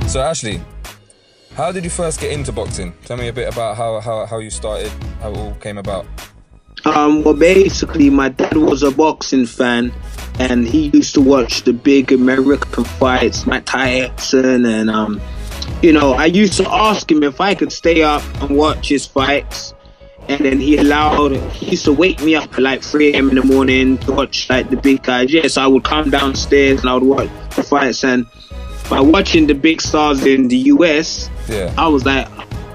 So Ashley, how did you first get into boxing? Tell me a bit about how you started, how it all came about. Well, basically, my dad was a boxing fan, and he used to watch the big American fights, Mike Tyson, and I used to ask him if I could stay up and watch his fights, and then he used to wake me up at like 3 a.m. in the morning to watch like the big guys. Yes, I would come downstairs and I would watch the fights, and by watching the big stars in the US, I was like,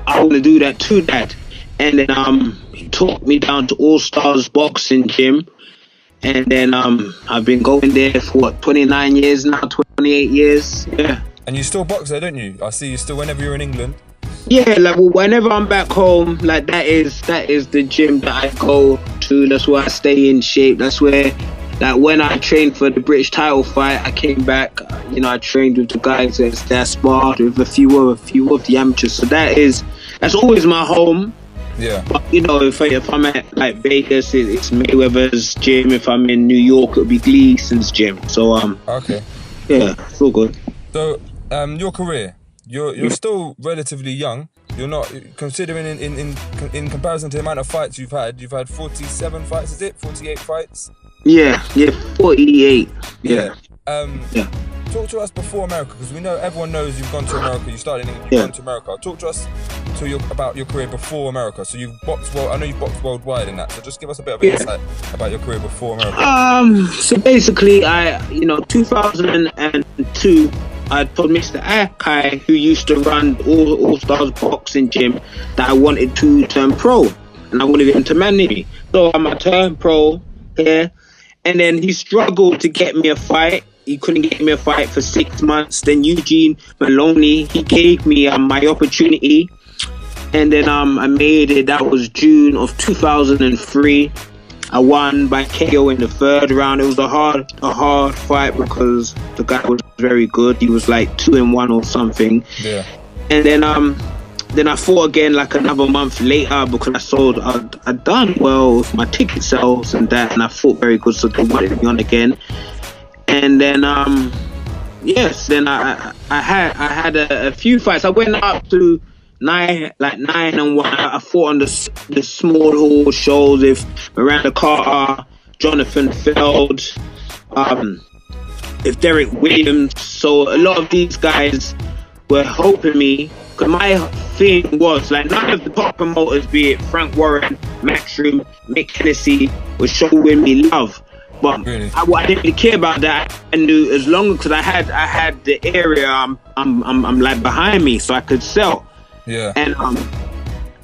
I want to do that too, Dad. And then he took me down to All Stars Boxing Gym, and then I've been going there for 29 years now, 28 years. Yeah. And you still box there, don't you? I see you still whenever you're in England. Yeah, like whenever I'm back home, like that is the gym that I go to. That's where I stay in shape. That's where, like when I trained for the British title fight, I came back. I trained with the guys that sparred with a few of the amateurs. So that's always my home. Yeah. But if I'm at like Vegas, it's Mayweather's gym. If I'm in New York, it'll be Gleason's gym. So okay. Yeah, it's all good. So your career, you're still relatively young. You're not, considering in comparison to the amount of fights you've had 47 fights, is it? 48 fights? Yeah, 48. Yeah. Talk to us before America, because we know everyone knows you've gone to America. You started in England, you've gone to America. Talk to us about your career before America. So you've boxed I know you've boxed worldwide in that. So just give us a bit of insight about your career before America. So basically, 2002, I told Mr. Akai, who used to run All Stars Boxing Gym, that I wanted to turn pro, and I wanted him to manage me. So I turned pro here, and then he struggled to get me a fight. He couldn't get me a fight for 6 months. Then Eugene Maloney, he gave me my opportunity, and then I made it. That was June of 2003. I won by KO in the third round. It was a hard fight because the guy was very good. He was like 2-1 or something. Yeah. And then I fought again like another month later because I'd done well with my ticket sales and that, and I fought very good, so they wanted me on again. And then then I had a few fights. I went up to 9-1. I fought on the small hall shows with Miranda Carter, Jonathan Feld, if Derek Williams. So a lot of these guys were helping me, because my thing was like none of the top promoters, be it Frank Warren, Matchroom, Mick Hennessy, was showing me love. But really? I didn't really care about that. I knew as long because I had the area I'm like behind me, so I could sell. Yeah. And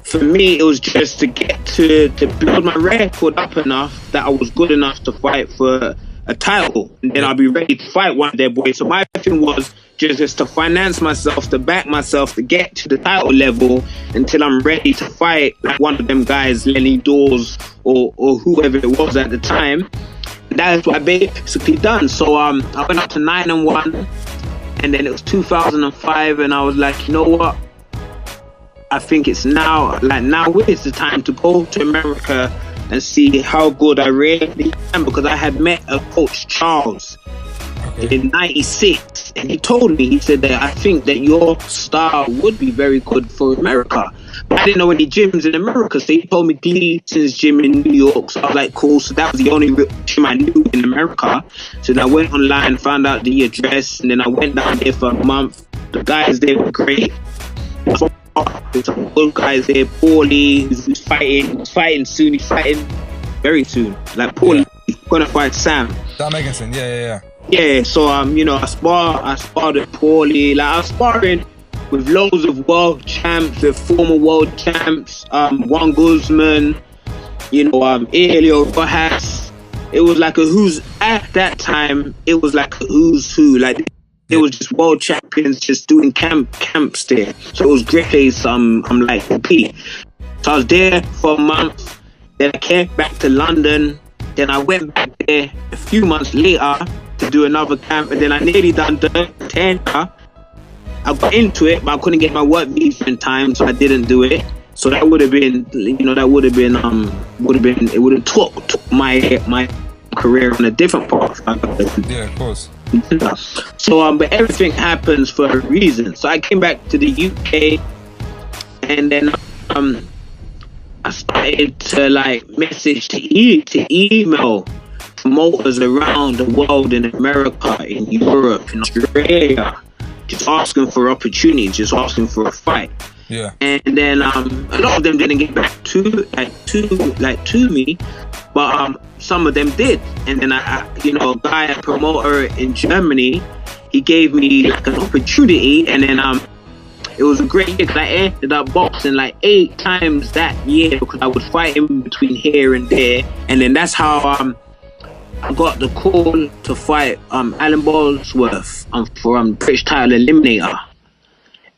for me, it was just to get to build my record up enough that I was good enough to fight for a title, and then I'll be ready to fight one day, boy. So my thing was just to finance myself, to back myself, to get to the title level until I'm ready to fight like one of them guys, Lenny Dawes or whoever it was at the time. And that's what I basically done. So I went up to 9-1, and then it was 2005, and I was like, you know what? I think it's now is the time to go to America and see how good I really am, because I had met a coach, Charles, in '96, and he told me, he said that I think that your style would be very good for America. But I didn't know any gyms in America, so he told me Gleason's gym in New York. So I was like, cool. So that was the only gym I knew in America. So then I went online, found out the address, and then I went down there for a month. The guys there were great. There's some good guys there. Paulie, who's fighting soon. He's fighting very soon. Like Paulie, gonna fight Sam Eggenson. Yeah. Yeah, so I sparred with Paulie. Like I was sparring with loads of world champs, with former world champs, Juan Guzman, Elio Rojas. It was like at that time, it was like a who's who. Like it was just world champions just doing camps there. So it was great place. I'm like Pete. So I was there for a month. Then I came back to London. Then I went back there a few months later to do another camp, and then I nearly done the 10. I got into it, but I couldn't get my work visa in time, so I didn't do it. So that would have been, it would have took my career on a different path. Yeah, of course. So but everything happens for a reason. So I came back to the UK, and then I started to like message to email promoters around the world, in America, in Europe, in Australia, just asking for opportunities, just asking for a fight. Yeah. And then a lot of them didn't get back to me, but some of them did. And then a guy, a promoter in Germany, he gave me like an opportunity, and then it was a great year because I ended up boxing like 8 times that year, because I would fight in between here and there. And then that's how I got the call to fight Alan Bosworth for British title eliminator.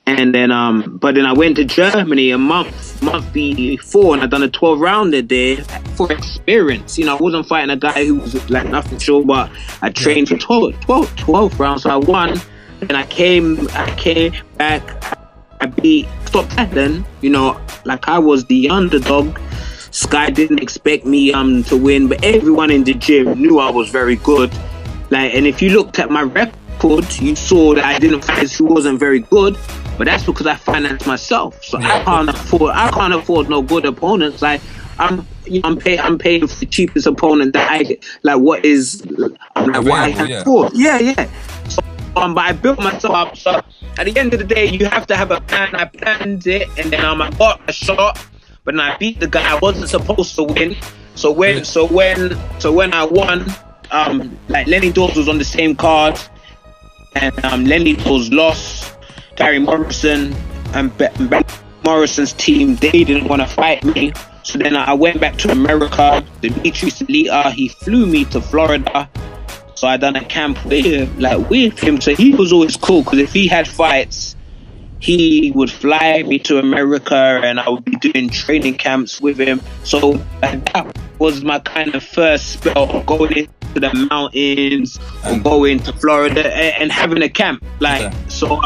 And then but then I went to Germany a month before, and I done a 12-rounder there for experience. I wasn't fighting a guy who was like nothing sure, but I trained for 12 rounds. So I won, and I came back. I beat Stop Then, like I was the underdog. Sky didn't expect me to win, but everyone in the gym knew I was very good. Like, and if you looked at my record, you saw that I didn't fight who wasn't very good, but that's because I financed myself. So I can't afford no good opponents. Like I'm paying for the cheapest opponent that I like. What I can afford? Yeah. So, but I built myself up. So at the end of the day, you have to have a plan. I planned it, and then I got a shot. But then I beat the guy I wasn't supposed to win. So when I won, like Lenny Dawes was on the same card, and Lenny Dawes lost. Gary Morrison and Ben Morrison's team, they didn't want to fight me. So then I went back to America. Dimitri Salita, he flew me to Florida. So I done a camp with him. So he was always cool, because if he had fights, he would fly me to America, and I would be doing training camps with him. So that was my kind of first spell of going into the mountains or going to Florida and having a camp. So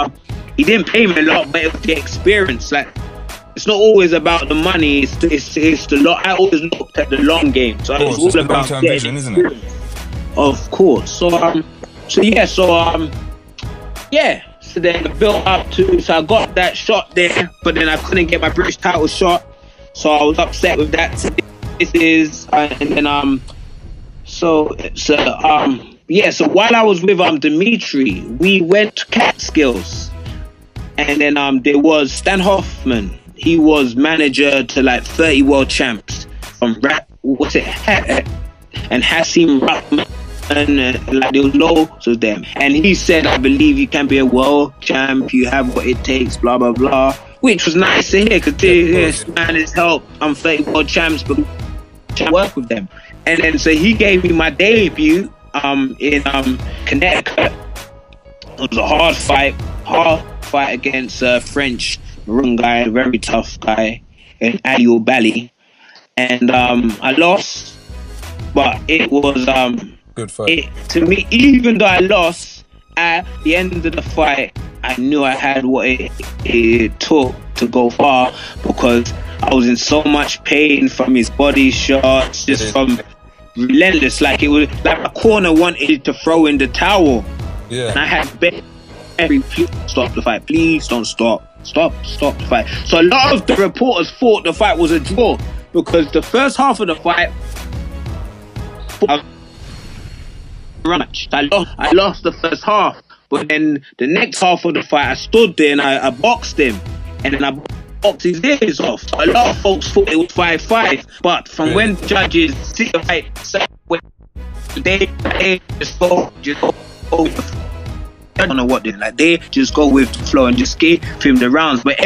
he didn't pay me a lot, but it was the experience. Like, it's not always about the money. It's the lot. I always looked at the long game. So it's all about long-term vision, isn't it? Of course. So then I built up to, so I got that shot there, but then I couldn't get my British title shot, so I was upset with that. So so while I was with Dimitri, we went to Catskills, and then there was Stan Hoffman. He was manager to like 30 world champs from and Hassim Rahman. And like there was loads of them, and he said, I believe you can be a world champ, you have what it takes, blah blah blah, which was nice to hear, because this man has helped 30 world champs, but I work with them. And then so he gave me my debut in Connecticut. It was a hard fight against a French maroon guy, a very tough guy, in Ayul Bali, and I lost, but it was good fight. To me, even though I lost, at the end of the fight, I knew I had what it took to go far, because I was in so much pain from his body shots, just from relentless. Like, it was like my corner wanted to throw in the towel. Yeah. And I had every please stop the fight. Please don't stop the fight. So a lot of the reporters thought the fight was a draw, because the first half of the fight, I lost the first half, but then the next half of the fight, I stood there and I boxed him, and then I boxed his ears off. So a lot of folks thought it was 5-5, but from when judges see the fight, they just go I don't know what they like. They just go with the flow and just give him the rounds. But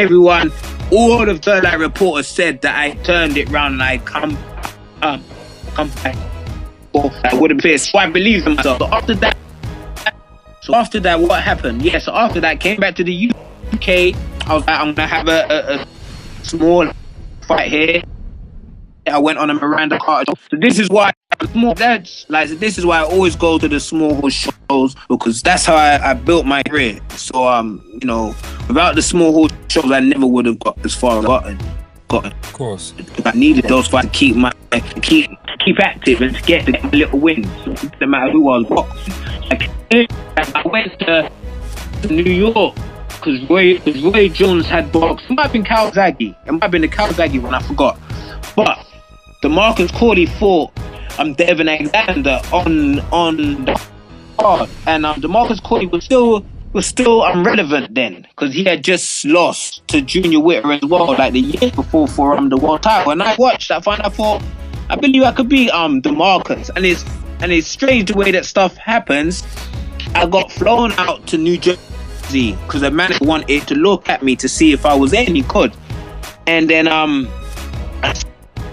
all of the reporters said that I turned it round and I come back. I would have pissed. So I believed in myself. So after that, what happened? So after that, I came back to the UK. I was like, I'm gonna have a small fight here. I went on a Miranda Carter. So this is why this is why I always go to the small shows, because that's how I built my career. So without the small hall shows, I never would have got as far as I've gotten. Of course. I needed those fights to keep active and to get the little wins. No matter who I was boxing. I went to New York because Roy Jones had boxed. It might have been Kawasaki. It might have been the Kawasaki one, I forgot. But DeMarcus Corley fought Devin Alexander on the card, and DeMarcus Corley was still irrelevant then because he had just lost to Junior Witter as well, like the year before for the world title. And I watched that fight. I thought, I believe I could beat DeMarcus, and it's strange the way that stuff happens. I got flown out to New Jersey because the manager wanted to look at me to see if I was any good. And then I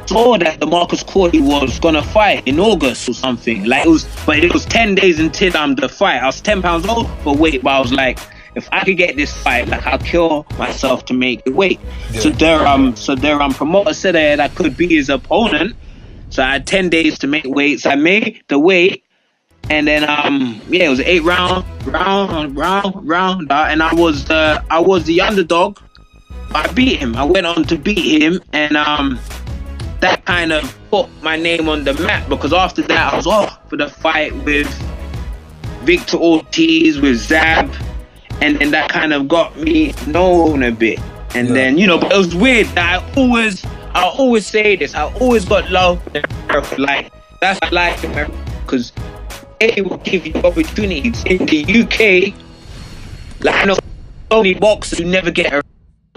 saw that DeMarcus Corley was gonna fight in August or something. Like it was 10 days until the fight. I was 10 pounds over for weight, but I was like, if I could get this fight, like I'll kill myself to make the weight. Yeah. So their promoter said that I could be his opponent. So I had 10 days to make weight. So I made the weight. And then it was 8 round, and I was the underdog. I beat him. I went on to beat him, and that kind of put my name on the map, because after that I was off for the fight with Victor Ortiz, with Zab, and then that kind of got me known a bit. And then but it was weird that I always say this. I always got love for America. Like that's what I like America, because they will give you opportunities. In the UK, like I know so many boxers who never get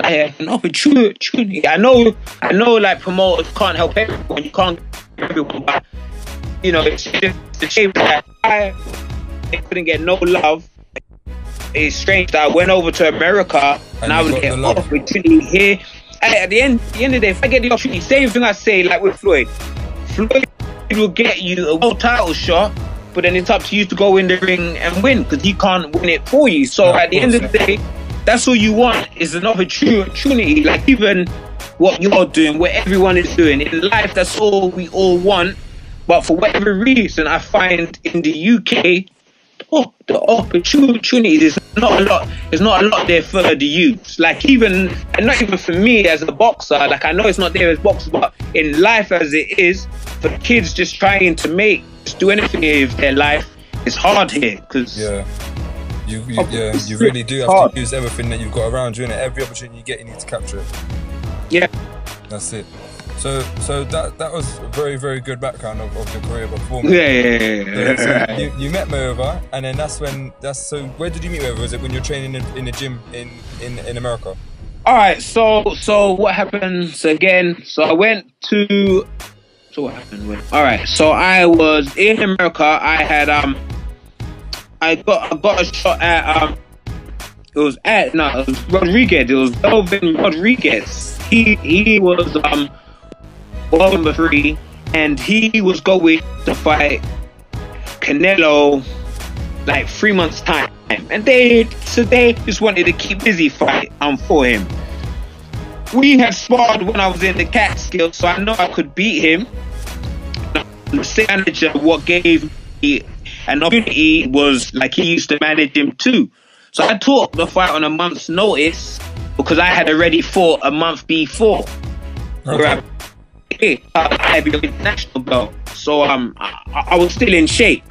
an opportunity. I know like promoters can't help everyone. You can't help everyone, but it's just a shame that I couldn't get no love. It's strange that I went over to America and I would get an opportunity here. At the end of the day, if I get the opportunity, same thing I say like with Floyd will get you a world title shot, but then it's up to you to go in the ring and win, because he can't win it for you. So at the end of the day, that's all you want, is an opportunity. Like even what you're doing, what everyone is doing in life, that's all we all want. But for whatever reason, I find in the UK, the opportunity is not a lot. There's not a lot there for the youths. Like and not even for me as a boxer. Like I know it's not there as boxers, but in life as it is, for the kids just trying to do anything with their life, it's hard here, because you really do have to use everything that you've got around you, and every opportunity you get, you need to capture it. Yeah, that's it. So that was a very, very good background of your career before. Yeah. So you met Mayweather, and then so where did you meet Mayweather? Was it when you're training in the gym in America? All right. So what happened again? So I went to. So what happened? All right. So I was in America. I had I got a shot at it was Rodriguez. It was Melvin Rodriguez. He was world number 3, and he was going to fight Canelo like 3 months time, and they just wanted to keep busy fight for him. We had sparred when I was in the Catskills, so I know I could beat him. The same manager, what gave me an opportunity was like he used to manage him too. So I took the fight on a month's notice because I had already fought a month before. Okay. I be an international belt, so I was still in shape.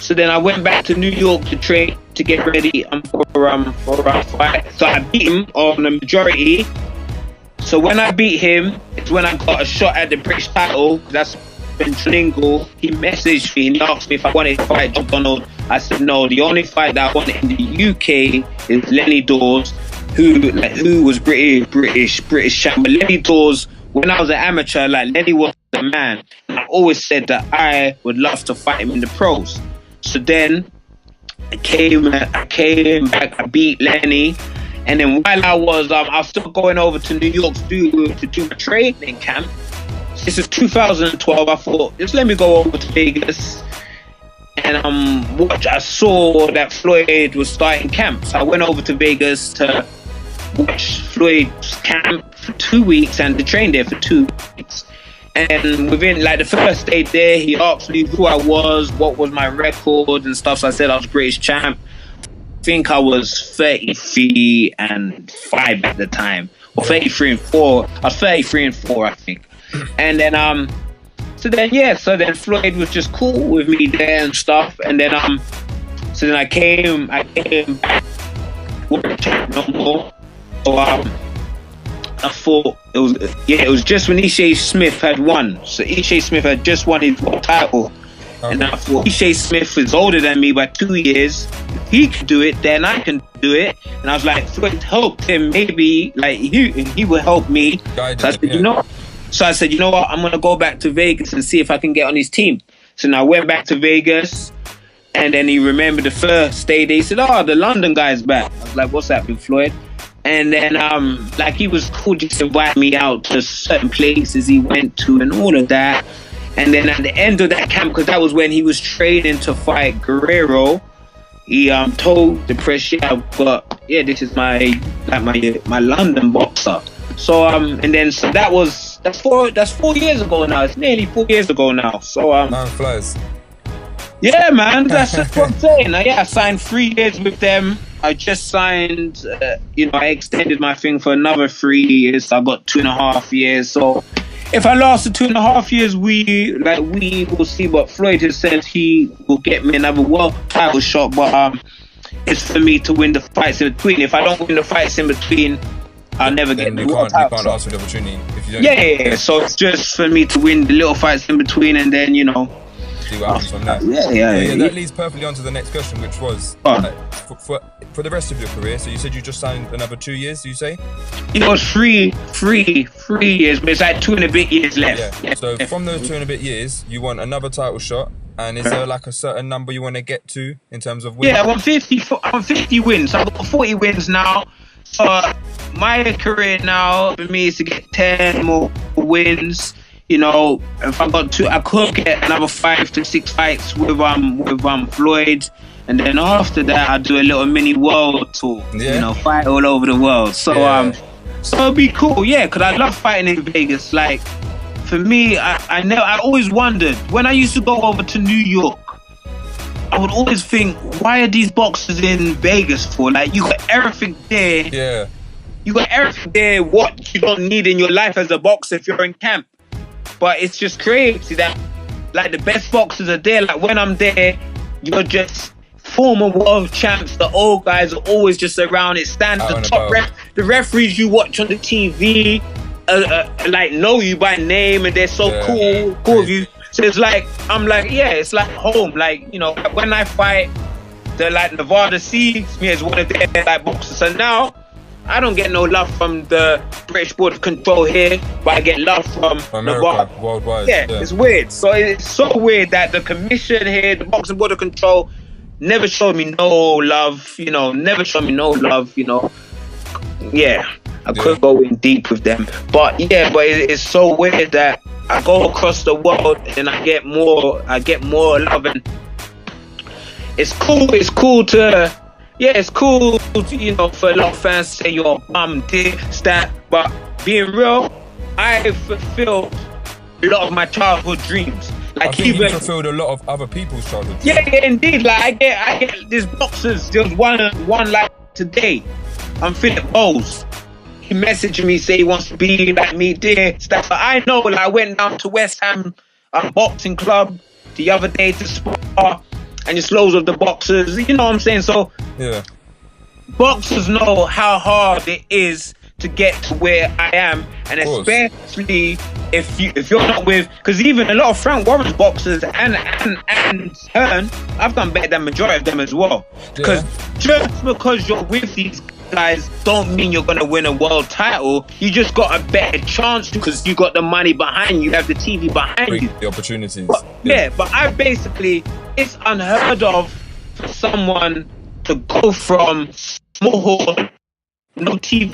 So then I went back to New York to train to get ready for a fight. So I beat him on the majority. So when I beat him, it's when I got a shot at the British title. That's when Tringle, he messaged me and he asked me if I wanted to fight John Donald. I said no. The only fight that I wanted in the UK is Lenny Dawes, who was British champ. But Lenny Dawes, when I was an amateur, like Lenny was the man. I always said that I would love to fight him in the pros. So then I came back, I beat Lenny, and then while I was still going over to New York to do a training camp. This is 2012. I thought, just let me go over to Vegas, and I saw that Floyd was starting camp. So I went over to Vegas to watch Floyd's camp for 2 weeks and to train there for 2 weeks. And within like the first day there, he asked me who I was, what was my record and stuff. So I said I was British champ. I think I was 33 and 5 at the time, or 33 and 4. I was 33 and 4, I think. And then so then Floyd was just cool with me there and stuff. And then So then I came back, wasn't champ no more. So I thought it was just when Ishe Smith had won. So Ishe Smith had just won his world title. Okay. And I thought Ishe Smith is older than me by 2 years. If he could do it, then I can do it. And I was like, Floyd helped him, maybe like he will help me. So I said, you know what, I'm gonna go back to Vegas and see if I can get on his team. So now I went back to Vegas, and then he remembered the first day. He said, oh, the London guy's back. I was like, what's happening, Floyd? And then like he was cool, just invite me out to certain places he went to and all of that. And then at the end of that camp, because that was when he was training to fight Guerrero, he told the press, this is my London boxer. So and then so that's 4 years ago now. It's nearly 4 years ago now. So time flies. Yeah, man, that's just what I'm saying. I signed 3 years with them. I just signed, I extended my thing for another 3 years. So I got 2.5 years. So if I last the 2.5 years, we will see. But Floyd has said he will get me another world title shot. But it's for me to win the fights in between. If I don't win the fights in between, I'll never get the world title. You can't ask for the opportunity if you don't. Yeah. So it's just for me to win the little fights in between, and then see what happens from there. Yeah. That leads perfectly on to the next question, which was for the rest of your career. So you said you just signed another 2 years. Do you say? It was three years, but it's like 2 and a bit years left. Yeah. So from those 2 and a bit years, you want another title shot. And is there like a certain number you want to get to in terms of wins? Yeah, I want 50 wins. I've got 40 wins now. So my career now for me is to get 10 more wins. If I got 2, I could get another 5 to 6 fights with Floyd, and then after that I'll do a little mini world tour. Yeah. Fight all over the world. So so it'll be cool. Yeah, because I love fighting in Vegas. Like for me, I always wondered when I used to go over to New York. I would always think, why are these boxers in Vegas for? Like you got everything there. Yeah. You got everything there. What you don't need in your life as a boxer if you're in camp. But it's just crazy that like the best boxers are there. Like when I'm there, you're just former world champs. The old guys are always just around. It stands the top the referees you watch on the TV, like know you by name, and they're so cool with you. So it's like it's like home. Like when I fight, the like Nevada sees me as one of their like boxers. So now I don't get no love from the British Board of Control here, but I get love from America, worldwide. Yeah, it's weird. So it's so weird that the commission here, the Boxing Board of Control, never showed me no love. Never showed me no love. Yeah, I could go in deep with them, but it's so weird that I go across the world and I get more love, and it's cool. It's cool to. Yeah, it's cool, for a lot of fans to say you're bum, this, that. But being real, I fulfilled a lot of my childhood dreams. Like I think you fulfilled a lot of other people's childhood dreams. Yeah, indeed. Like I get these boxers. There was one like today. I'm Philip Bowles. He messaged me, say he wants to be like me, dear stuff. But I know, I went down to West Ham boxing club the other day to spar. And just loads of the boxers, you know what I'm saying? So boxers know how hard it is to get to where I am, and especially if you're not with, because even a lot of Frank Warren's boxers and Hearn, I've done better than majority of them as well. Because just because you're with these guys don't mean you're gonna win a world title. You just got a better chance because you got the money behind you, you have the TV behind you, the opportunities. But I basically, it's unheard of for someone to go from small hall, no TV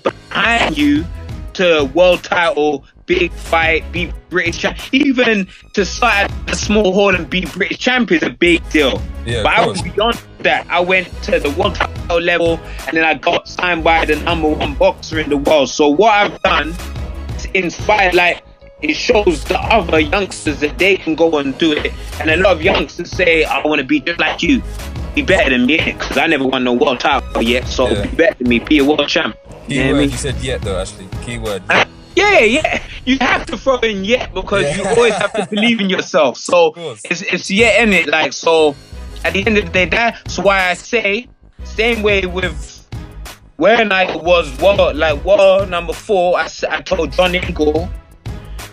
behind you, to world title, big fight, be British champion. Even to start at a small hall and be British champion is a big deal. Yeah, but I was beyond that. I went to the world title level, and then I got signed by the #1 boxer in the world. So what I've done is inspired, like, it shows the other youngsters that they can go and do it. And a lot of youngsters say, I want to be just like you. Be better than me, because I never won no world title yet. So be better than me, be a world champ. Keyword, you said yet though, Ashley. Keyword. Yeah. You have to throw in yet, because you always have to believe in yourself. So it's yet in it. Like, so at the end of the day, that's why I say, same way with when I was war number 4, I told John Eagle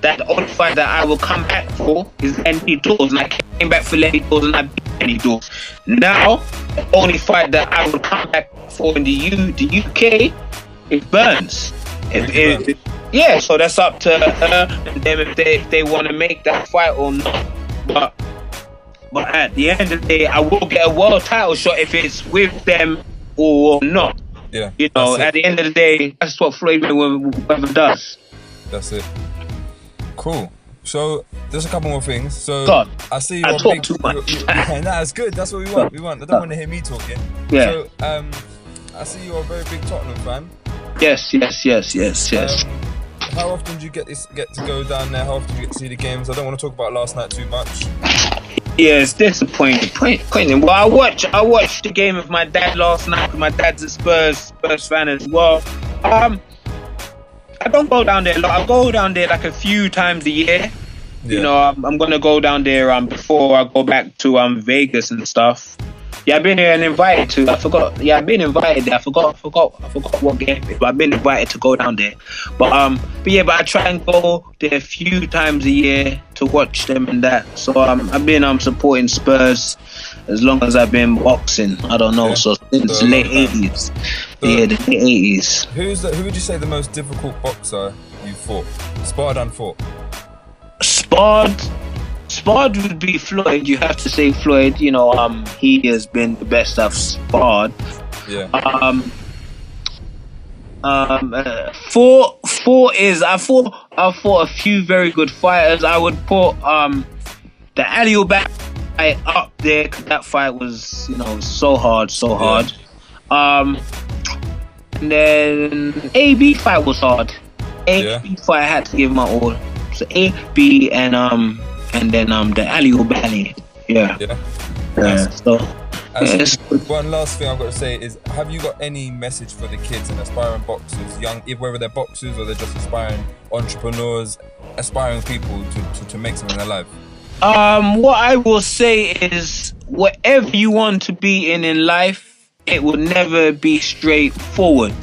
that the only fight that I will come back for is Lenny Dawes, and I came back for Lenny Dawes and I beat Lenny Dawes. Now, the only fight that I will come back for in the UK is Burns. Yeah, so that's up to them if they want to make that fight or not. But at the end of the day, I will get a world title shot if it's with them or not. Yeah. You know, at the end of the day, that's what Floyd Mayweather does. That's it. Cool. So there's a couple more things. So God, I see I you're talk big. too much. Nah, that's good. That's what we want. I don't want to hear me talking. Yeah. So I see you're a very big Tottenham fan. Yes. How often do you get to go down there? How often do you get to see the games? I don't want to talk about last night too much. Yeah, it's disappointing. Well, I watched the game with my dad last night. My dad's a Spurs fan as well. I don't go down there a lot. I go down there like a few times a year. Yeah. You know, I'm gonna go down there before I go back to Vegas and stuff. Yeah, I've been here and invited to. I forgot. Yeah, I've been invited there. I forgot what game. But I've been invited to go down there. But I try and go there a few times a year to watch them and that. So I've been supporting Spurs as long as I've been boxing. I don't know. Yeah. So since the late 80s. Yeah, the late 80s. Who would you say the most difficult boxer you fought? Sparred and fought. Sparred would be Floyd. You have to say Floyd. You know, he has been the best I've sparred. Yeah. Four is I fought a few very good fighters. I would put the Alio back fight up there because that fight was, you know, so hard. And then AB fight was hard. AB fight I had to give my all. So AB and then the Alio Bally. Yeah. So one last thing I've got to say is, have you got any message for the kids and aspiring boxers, whether they're boxers or they're just aspiring entrepreneurs, aspiring people to make something in their life? What I will say is, whatever you want to be in life, it will never be straightforward.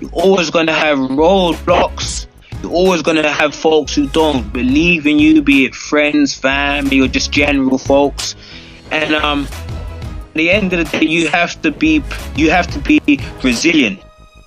You're always going to have roadblocks. You're always going to have folks who don't believe in you, be it friends, family, or just general folks. And at the end of the day, you have to be resilient.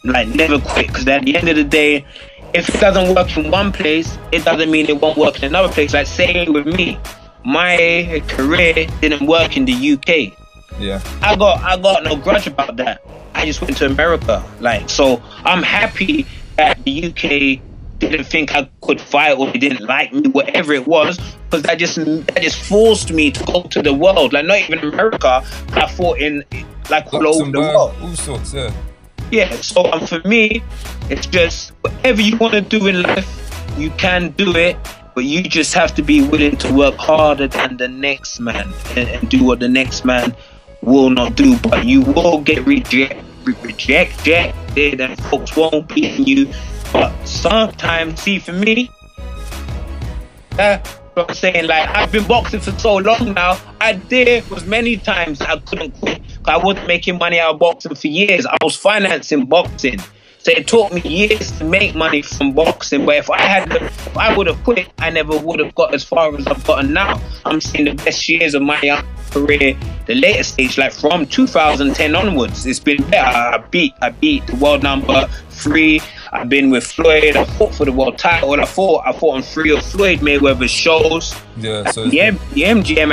Like, never quit. Because at the end of the day, if it doesn't work in one place, it doesn't mean it won't work in another place. Like, saying with me, my career didn't work in the UK. Yeah. I got no grudge about that. I just went to America. Like, so I'm happy that the UK didn't think I could fight, or they didn't like me, whatever it was, because that just forced me to go to the world. Like, not even America, I fought in like all over the world. All sorts, yeah. Yeah, so for me, it's just whatever you want to do in life, you can do it, but you just have to be willing to work harder than the next man and do what the next man will not do. But you will get rejected, and folks won't believe in you. But sometimes, see, for me, what I'm saying, like, I've been boxing for so long now. There was many times I couldn't quit. I wasn't making money out of boxing for years. I was financing boxing. So it took me years to make money from boxing. But if I would have quit, I never would have got as far as I've gotten now. I'm seeing the best years of my young career, the later stage, like from 2010 onwards. It's been better. I beat the world number 3. I've been with Floyd. I fought for the world title. I fought on 3 of Floyd Mayweather's shows. Yeah. So the MGM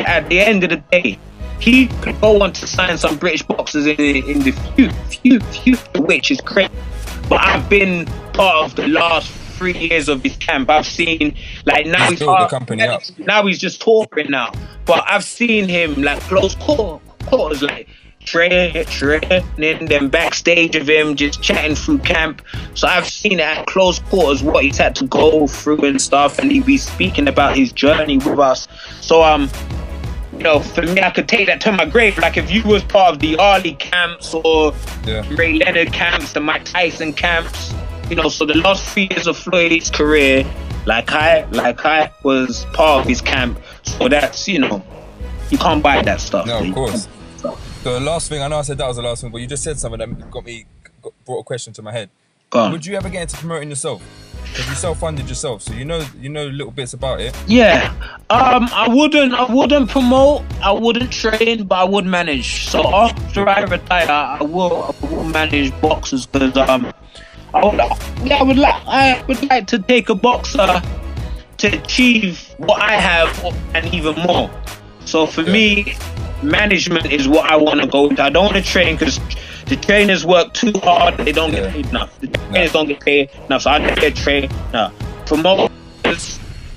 at the end of the day, he could go on to sign some British boxers in the future, which is crazy. But I've been part of the last 3 years of his camp. I've seen, like, now he's built the company up. Now he's just talking now. But I've seen him like close quarters, like training, then backstage of him just chatting through camp. So I've seen it at close quarters what he's had to go through and stuff, and he'd be speaking about his journey with us. So you know, for me, I could take that to my grave. Like, if you was part of the Ali camps or Ray Leonard camps, the Mike Tyson camps, you know, so the last 3 years of Floyd's career, like I was part of his camp. So that's, you know, You can't buy that stuff. No, man. of course. So the last thing, I know I said that was the last thing, but you just said something that brought a question to my head. Would you ever get into promoting yourself? Because you self-funded yourself, so you know little bits about it. Yeah. I wouldn't promote. I wouldn't train, but I would manage. So after I retire, I will manage boxers because I would like to take a boxer to achieve what I have and even more. So for me, management is what I want to go into. I don't want to train because the trainers work too hard. They don't get paid enough. The trainers don't get paid enough, so I don't get trained. No.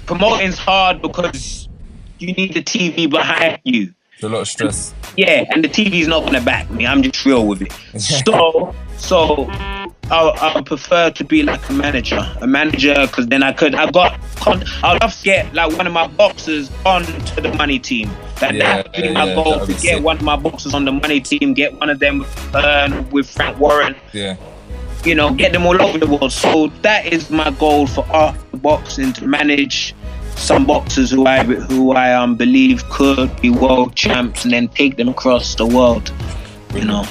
Promoting's hard because you need the TV behind you. It's a lot of stress. Yeah, and the TV's not going to back me. I'm just real with it. So I prefer to be like a manager because then I'd love to get like one of my boxers onto the money team. That would be my goal, to get one of my boxers on the money team, get one of them with Frank Warren. Yeah. You know, get them all over the world. So that is my goal for after boxing, to manage some boxers who I believe could be world champs and then take them across the world. You know.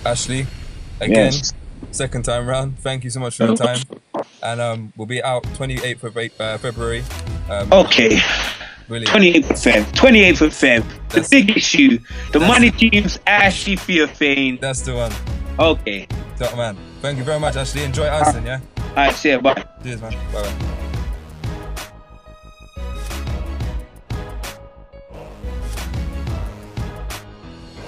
Ashley, again, second time round. Thank you so much for your time. And we'll be out 28th of February. Okay. Brilliant. 28th of Feb. The big issue. The money team's Ashley Theophane. That's the one. Okay. Top man. Thank you very much, Ashley. Enjoy Iceland, yeah? Alright, see ya. Bye. Cheers, man. Bye-bye.